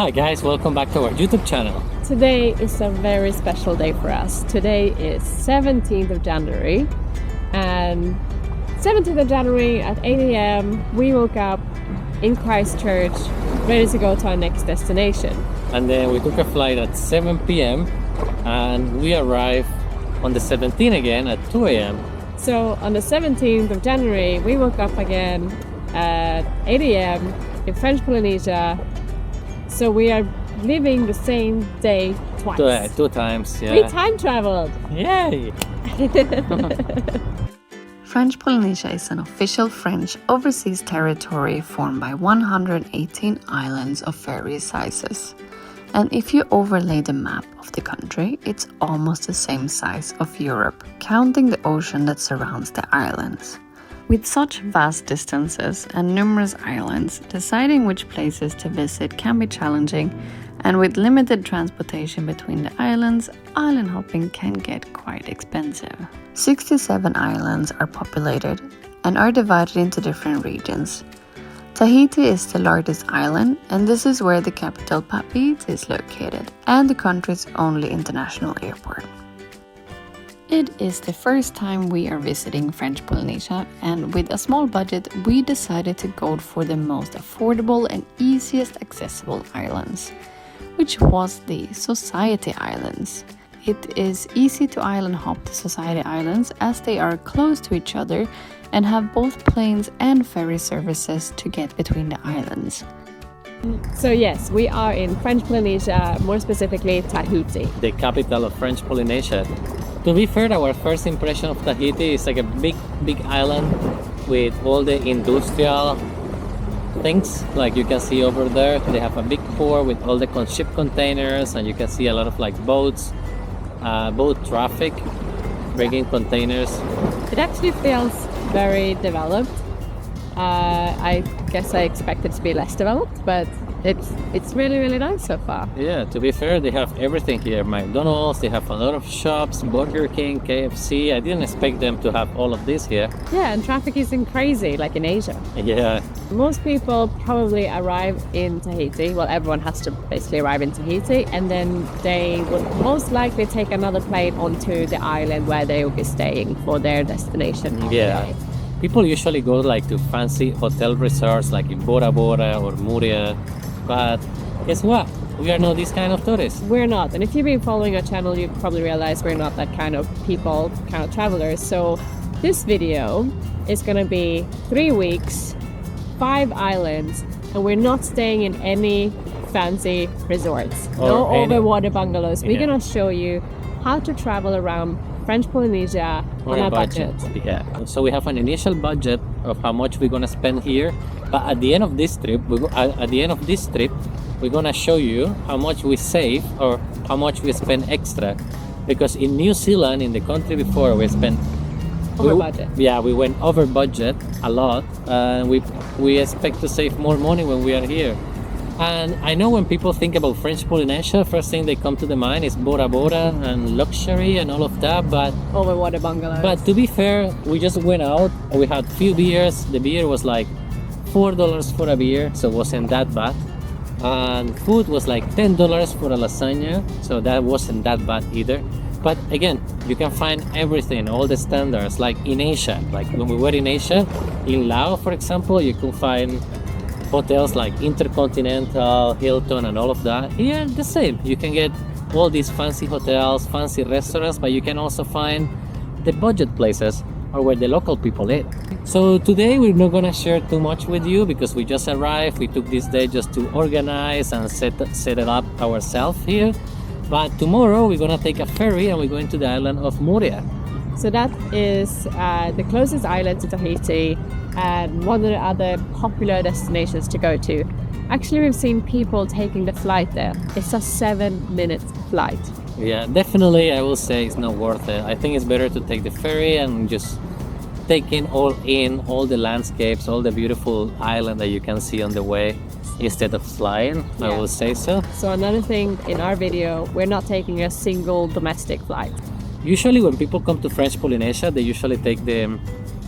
Hi guys, welcome back to our YouTube channel. Today is a very special day for us. Today is 17th of January, and 17th of January at 8 a.m. we woke up in Christchurch ready to go to our next destination. And then we took a flight at 7 p.m. and we arrived on the 17th again at 2 a.m. So on the 17th of January we woke up again at 8 a.m. in French Polynesia. So we are living the same day twice. Two times, yeah. We time traveled! Yay! French Polynesia is an official French overseas territory formed by 118 islands of various sizes. And if you overlay the map of the country, it's almost the same size of Europe, counting the ocean that surrounds the islands. With such vast distances and numerous islands, deciding which places to visit can be challenging, and with limited transportation between the islands, island hopping can get quite expensive. 67 islands are populated and are divided into different regions. Tahiti is the largest island, and this is where the capital Papeete is located, and the country's only international airport. It is the first time we are visiting French Polynesia, and with a small budget, we decided to go for the most affordable and easiest accessible islands, which was the Society Islands. It is easy to island hop the Society Islands as they are close to each other and have both planes and ferry services to get between the islands. So yes, we are in French Polynesia, more specifically Tahiti. The capital of French Polynesia. To be fair, our first impression of Tahiti is like a big island with all the industrial things like you can see over there. They have a big port with all the ship containers, and you can see a lot of like boats, boat traffic, bringing containers. It actually feels very developed. I guess I expected it to be less developed, but it's really nice so far. Yeah, to be fair, they have everything here. McDonald's, they have a lot of shops, Burger King, KFC. I didn't expect them to have all of this here. Yeah, and traffic isn't crazy like in Asia. Yeah. Most people probably arrive in Tahiti. Well, everyone has to basically arrive in Tahiti, and then they would most likely take another plane onto the island where they will be staying for their destination. Yeah. People usually go like to fancy hotel resorts like in Bora Bora or Moorea, but guess what? We are not these kind of tourists. We're not, and if you've been following our channel, you probably realize we're not that kind of people, kind of travelers. So this video is gonna be 3 weeks, 5 islands, and we're not staying in any fancy resorts. No overwater bungalows. We're gonna show you how to travel around French Polynesia on a budget. Yeah. So we have an initial budget of how much we're gonna spend here, but at the end of this trip, we're gonna show you how much we save or how much we spend extra. Because in New Zealand, in the country before, we spent over budget. Yeah, we went over budget a lot, and we expect to save more money when we are here. And I know when people think about French Polynesia, first thing they come to the mind is Bora Bora and luxury and all of that, but overwater bungalows. But to be fair, we just went out, we had few beers. The beer was like $4 for a beer, so it wasn't that bad. And food was like $10 for a lasagna, so that wasn't that bad either. But again, you can find everything, all the standards, like in Asia. Like when we were in Asia, in Laos, for example, you could find hotels like Intercontinental, Hilton, and all of that. Here, the same. You can get all these fancy hotels, fancy restaurants, but you can also find the budget places or where the local people eat. So today we're not gonna share too much with you because we just arrived. We took this day just to organize and set it up ourselves here. But tomorrow we're gonna take a ferry and we're going to the island of Moorea. So that is the closest island to Tahiti and one of the other popular destinations to go to. Actually, we've seen people taking the flight there. It's a 7-minute flight. Yeah, definitely I will say it's not worth it. I think it's better to take the ferry and just take in all the landscapes, all the beautiful island that you can see on the way instead of flying. Yeah. I will say so. So another thing in our video, we're not taking a single domestic flight. Usually when people come to French Polynesia, they usually take the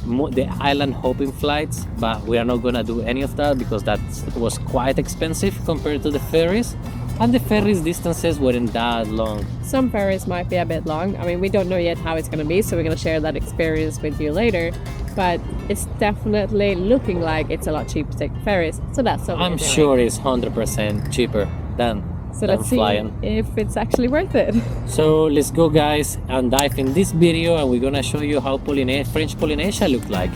the island hopping flights, but we are not gonna do any of that because that was quite expensive compared to the ferries, and the ferries distances weren't that long. Some ferries might be a bit long. I mean, we don't know yet how it's going to be, so we're going to share that experience with you later. But it's definitely looking like it's a lot cheaper to take ferries. So that's what I'm sure it's 100% cheaper than let's flying. see if it's actually worth it. So let's go, guys, and dive in this video, and we're gonna show you how French Polynesia look like.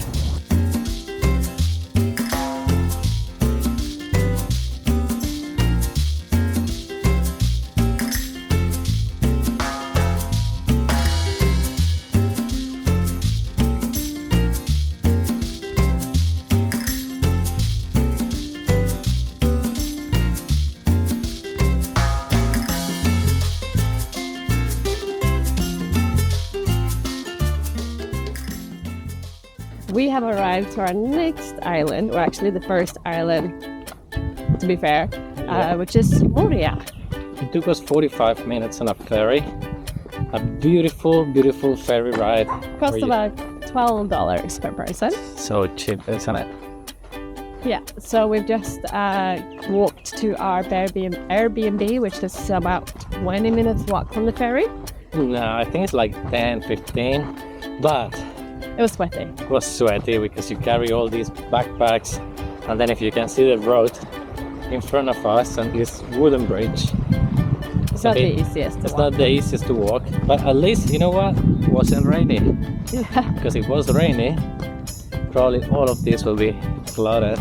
We have arrived to our next island, or actually the first island, to be fair, which is Moorea. It took us 45 minutes on a ferry. A beautiful, beautiful ferry ride. Cost about $12 per person. So cheap, isn't it? Yeah, so we've just walked to our Airbnb, which is about 20 minutes walk from the ferry. No, I think it's like 10, 15, but it was sweaty. It was sweaty because you carry all these backpacks, and then if you can see the road in front of us and this wooden bridge, it's not the easiest to it's walk. not the easiest to walk, but at least, you know what, it wasn't rainy. Because if it was rainy, probably all of this will be flooded.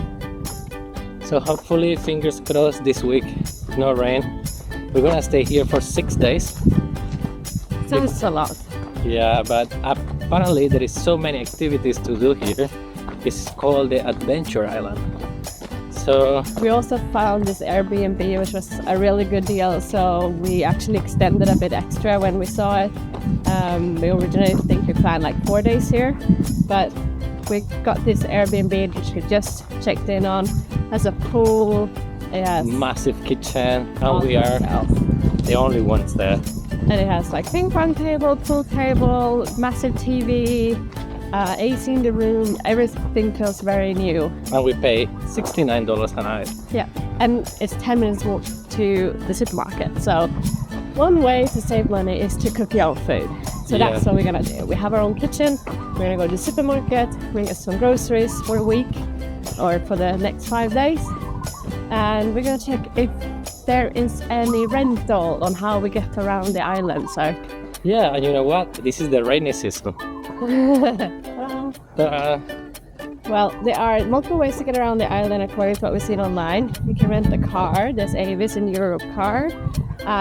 So hopefully, fingers crossed, this week no rain. We're gonna stay here for 6 days. Sounds a lot. Yeah, but apparently there is so many activities to do here. It's called the Adventure Island. So we also found this Airbnb, which was a really good deal. So we actually extended a bit extra when we saw it. We originally think we planned like 4 days here, but we got this Airbnb, which we just checked in on. Has a pool. It has massive kitchen, and we are the only ones there. And it has like ping pong table, pool table, massive TV, AC in the room. Everything feels very new. And we pay $69 a night. Yeah, and it's 10 minutes walk to the supermarket. So one way to save money is to cook your own food. So that's what we're gonna do. We have our own kitchen. We're gonna go to the supermarket, bring us some groceries for a week or for the next 5 days. And we're gonna check if there is any rental on how we get around the island. So yeah, and you know what? This is the rainy season. Well, there are multiple ways to get around the island according to what we've seen online. You can rent a car. There's a Visit Europe car.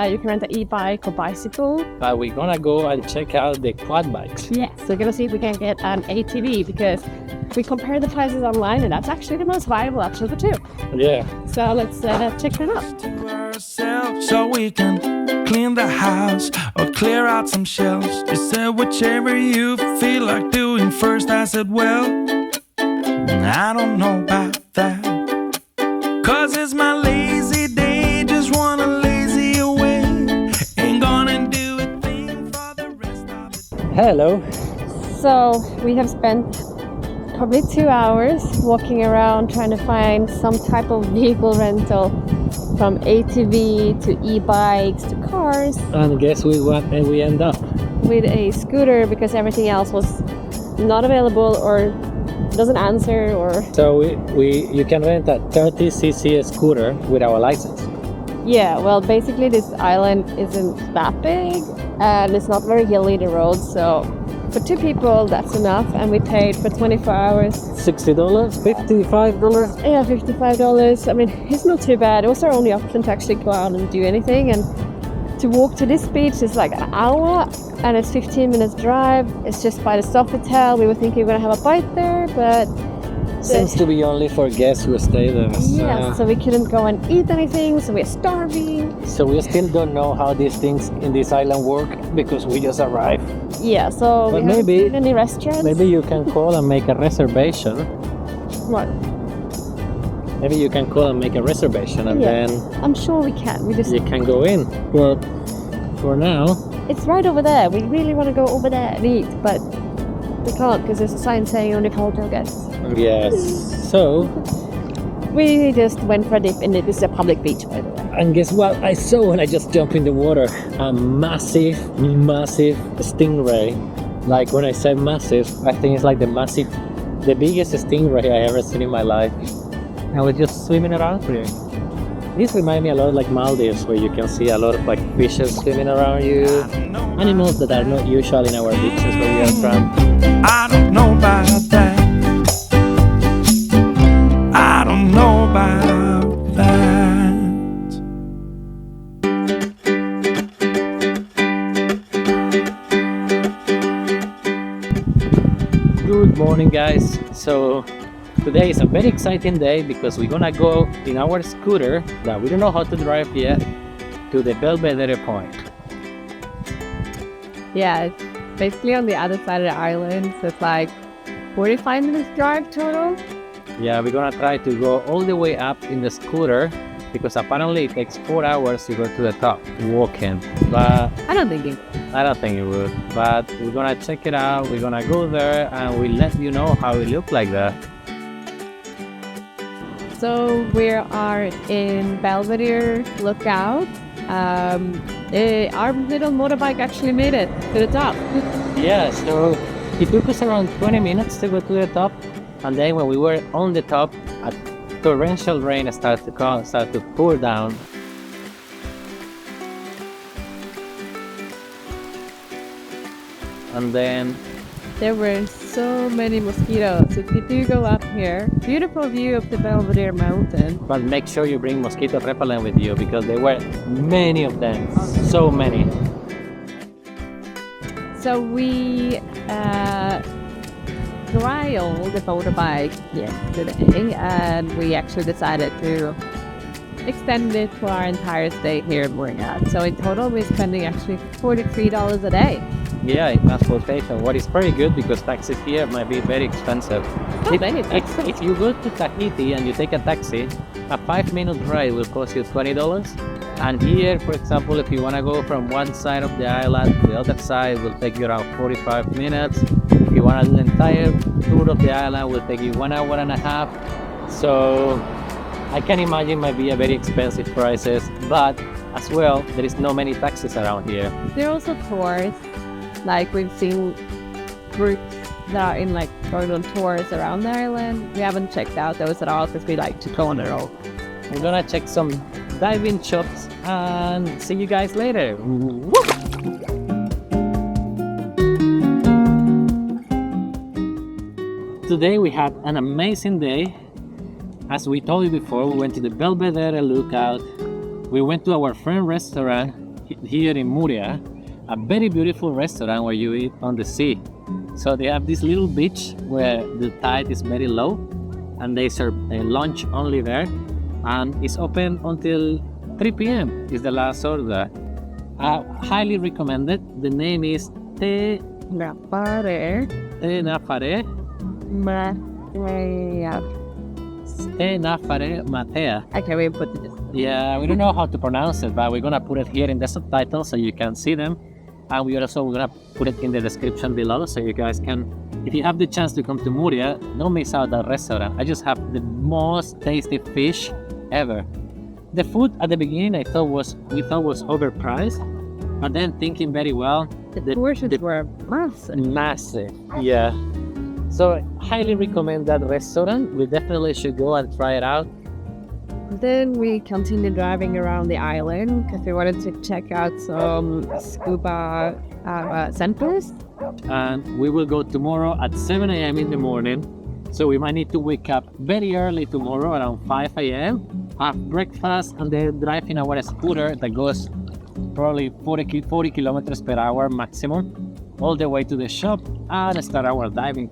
You can rent an e-bike or bicycle. But we're gonna go and check out the quad bikes. Yes, so we're gonna see if we can get an ATV, because we compare the prices online and that's actually the most viable option for two. Yeah. So let's check that out. To ourselves so we can clean the house or clear out some shelves. You said whichever you feel like doing first. I said, well, I don't know about that, 'cause it's my lazy day, just wanna lazy away. Ain't gonna do a thing for the rest of the day. Hello. So we have spent probably 2 hours walking around trying to find some type of vehicle rental, from ATV to e-bikes to cars. And guess what we end up? With a scooter, because everything else was not available or doesn't answer. Or So you can rent a 30cc scooter without a license. yeah, well, basically this island isn't that big and it's not very hilly, the road. So for two people, that's enough. And we paid for 24 hours. $60, $55. Yeah, $55. I mean, it's not too bad. It was our only option to actually go out and do anything. And to walk to this beach is like an hour, and it's 15 minutes drive. It's just by the Sofitel. We were thinking we were gonna have a bite there, but Seems to be only for guests who stay there. yeah, so we couldn't go and eat anything, so we're starving. So we still don't know how these things in this island work because we just arrived. Yeah, so But we haven't maybe- seen any restaurants. Maybe you can call and make a reservation. What? Maybe you can call and make a reservation, and Yeah. then I'm sure we can. We just you can go in. Well, for now, it's right over there. We really want to go over there and eat, but the code because there's a sign saying only hotel guests. Yes. So, We just went for a dip, and this is a public beach, by the way. and guess what I saw when I just jumped in the water? A massive stingray. Like when I say massive, I think it's like the biggest stingray I ever seen in my life. I was just swimming around here. This reminds me a lot of like Maldives, where you can see a lot of like fishes swimming around you. Animals that are not usual in our beaches where we are from. I don't know about that. I don't know about that. Good morning, guys. So today is a very exciting day because we're gonna go in our scooter that we don't know how to drive yet to the Belvedere point. Yeah, it's basically on the other side of the island, so it's like 45 minutes drive total. Yeah, we're gonna try to go all the way up in the scooter because apparently it takes 4 hours to go to the top walking. But I don't think it. I don't think it would. But we're gonna check it out. We're gonna go there and we'll let you know how it look like that. So we are in Belvedere Lookout. Our little motorbike actually made it to the top. Yeah, so it took us around 20 minutes to go to the top, and then when we were on the top, a torrential rain started to pour down. And then There were so many mosquitoes. If you do go up here, beautiful view of the Belvedere Mountain. but make sure you bring mosquito repellent with you because there were many of them, so many. So we trialed the motorbike yesterday, and we actually decided to extend it for our entire stay here in Moorea. So in total, we're spending actually $43 a day. Yeah, in transportation, what is very good because taxis here might be very expensive. If you go to Tahiti and you take a taxi, a 5-minute ride will cost you $20. And here, for example, if you want to go from one side of the island to the other side, it will take you around 45 minutes. If you want to do the entire tour of the island, it will take you 1 hour and a half. So I can imagine might be a very expensive prices, but as well, there is no many taxis around here. There are also tours. Like we've seen groups that are in like going on tours around the island. We haven't checked out those at all because we like to go on our own. We're gonna check some diving shops and see you guys later. Woo! Today we had an amazing day. As we told you before, we went to the Belvedere Lookout. We went to our friend restaurant here in Moorea, a very beautiful restaurant where you eat on the sea. So they have this little beach where the tide is very low, and they serve a lunch only there, and it's open until 3 p.m. is the last order. I highly recommend it. The name is Fare Fare Maheata. Okay, we put it. Yeah, we don't know how to pronounce it, but we're gonna put it here in the subtitles so you can see them. And we're gonna put it in the description below so you guys can, if you have the chance to come to Moorea, don't miss out that restaurant. I just have the most tasty fish ever. The food at the beginning we thought was overpriced, but then thinking very well, The portions were massive. massive. Yeah. So highly recommend that restaurant. We definitely should go and try it out. Then we continued driving around the island because we wanted to check out some scuba centers. And we will go tomorrow at 7 a.m. in the morning. So we might need to wake up very early tomorrow around 5 a.m., have breakfast, and then drive in our scooter that goes probably 40 kilometers per hour maximum, all the way to the shop and start our diving.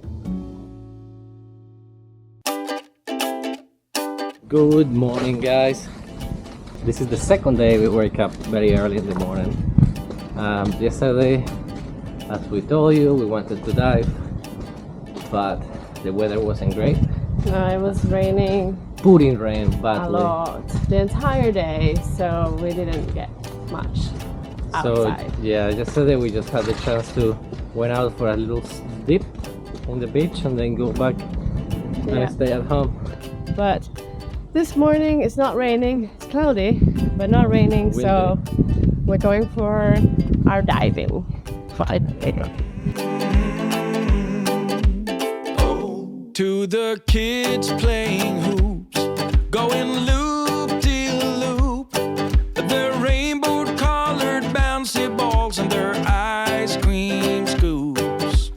Good morning, guys. This is the second day we wake up very early in the morning. Yesterday, as we told you, we wanted to dive, but the weather wasn't great. No, it was raining Pouring rain a badly. lot the entire day, so we didn't get much outside. So yeah, yesterday we just had the chance to went out for a little dip on the beach and then go back Yeah. and stay at home. But this morning it's not raining. It's cloudy, but not raining. So we're going for our diving. To the kids playing hoops, going loop-de-loop. Their rainbow-colored bouncy balls and their ice cream scoops.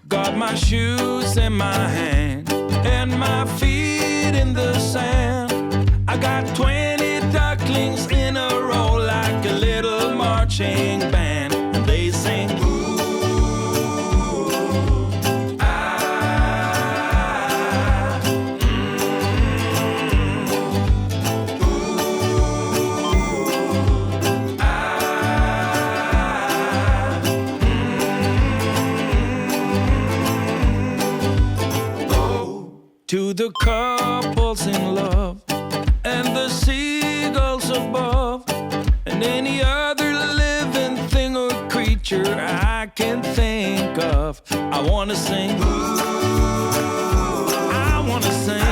Got my shoes in my hand and my feet in the sand. I got 20 ducklings in a row like a little marching band. And they sing, to the couples in love and the seagulls above and any other living thing or creature I can think of. I wanna sing. I wanna sing.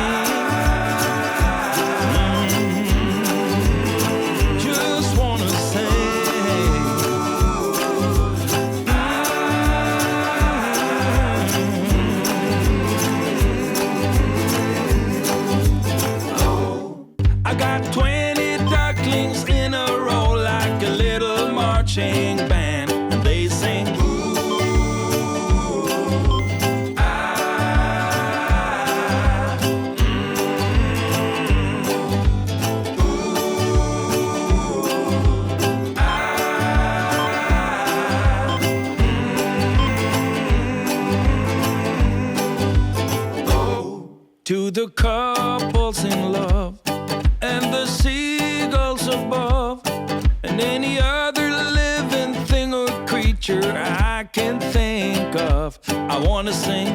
Just wanna sing. I got 20 ducklings in a row like a little marching band. And they sing, to the couples in love and the seagulls above and any other living thing or creature I can think of. I wanna sing.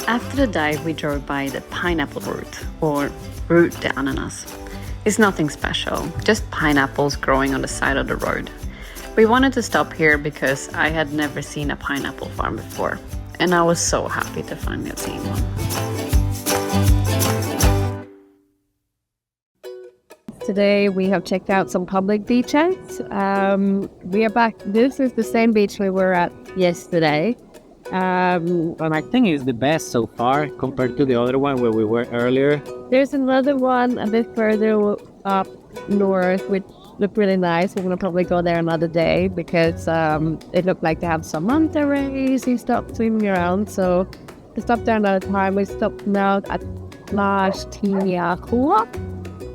After the dive, we drove by the pineapple route, or Route de Ananas. It's nothing special, just pineapples growing on the side of the road. We wanted to stop here because I had never seen a pineapple farm before, and I was so happy to finally see one. Today we have checked out some public beaches. We are back. This is the same beach we were at yesterday. And I think it's the best so far compared to the other one where we were earlier. There's another one a bit further up north, which looked really nice. We're gonna probably go there another day because it looked like they have some manta rays and stuff swimming around. So we stopped there another time. We stopped now at Plage Tiahua.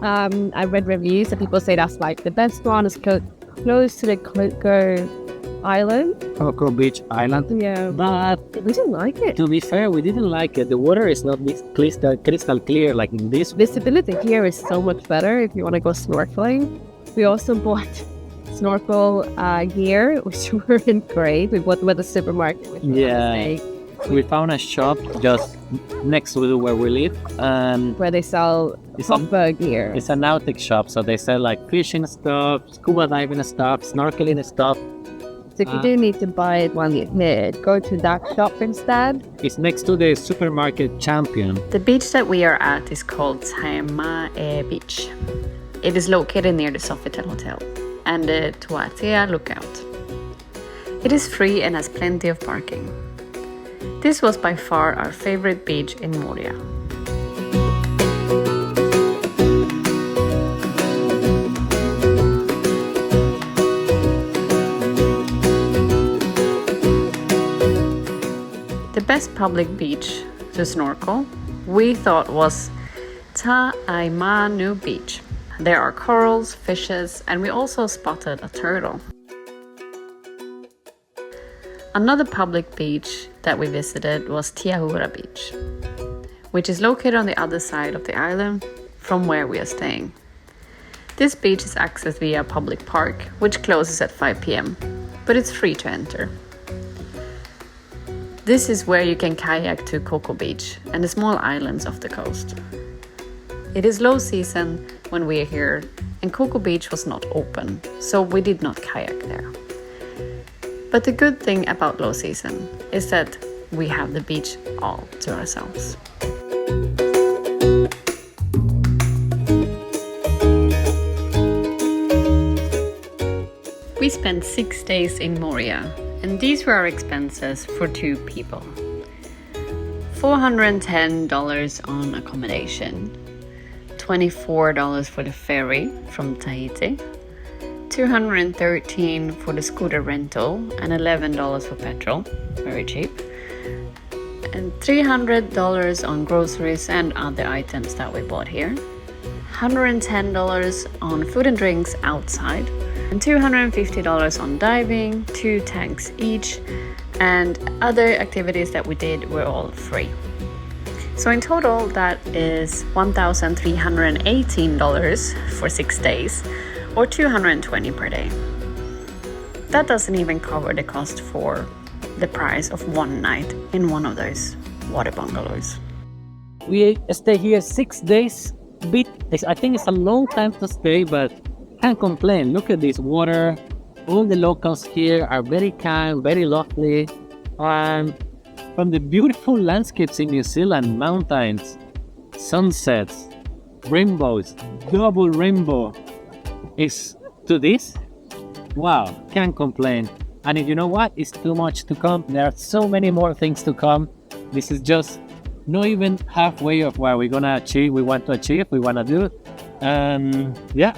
I read reviews and people say that's like the best one. It's close to the Coco Island. Coco Beach Island. Yeah. But We didn't like it. to be fair, we didn't like it. The water is not crystal clear like in this. Visibility here is so much better if you want to go snorkeling. We also bought snorkel gear, which weren't great. We bought them at the supermarket. Which was a Yeah. mistake, We found a shop just next to where we live, and where they sell It's proper gear. it's a nautic shop. So they sell like fishing stuff, scuba diving stuff, snorkeling stuff. So if you do need to buy it while you're here, go to that shop instead. It's next to the supermarket Champion. The beach that we are at is called Fare Maheata Beach. It is located near the Sofitel Hotel and the Raiatea Lookout. It is free and has plenty of parking. This was by far our favorite beach in Moorea. The best public beach to snorkel we thought was Taimanu Beach. There are corals, fishes, and we also spotted a turtle. Another public beach that we visited was Tahiti Beach, which is located on the other side of the island from where we are staying. This beach is accessed via a public park, which closes at 5 p.m, but it's free to enter. This is where you can kayak to Coco Beach and the small islands off the coast. It is low season when we are here, and Coco Beach was not open, so we did not kayak there. But the good thing about low season is that we have the beach all to ourselves. We spent 6 days in Moorea, and these were our expenses for 2 people. $410 on accommodation, $24 for the ferry from Tahiti, $213 for the scooter rental, and $11 for petrol, very cheap, and $300 on groceries and other items that we bought here, $110 on food and drinks outside, and $250 on diving, 2 tanks each, and other activities that we did were all free. So in total, that is $1,318 for 6 days, or $220 per day. That doesn't even cover the cost for the price of 1 night in one of those water bungalows. We stay here 6 days. I think it's a long time to stay, but can't complain. Look at this water. All the locals here are very kind, very lovely. From the beautiful landscapes in New Zealand, mountains, sunsets, rainbows, double rainbow, is to this. Wow, can't complain. And if you know what, it's too much to come. There are so many more things to come. This is just not even halfway of what we're gonna achieve. We want to do. Yeah,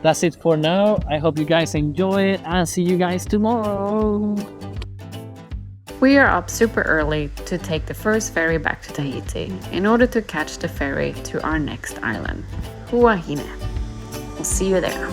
that's it for now. I hope you guys enjoy it, and see you guys tomorrow. We are up super early to take the first ferry back to Tahiti in order to catch the ferry to our next island, Huahine. We'll see you there.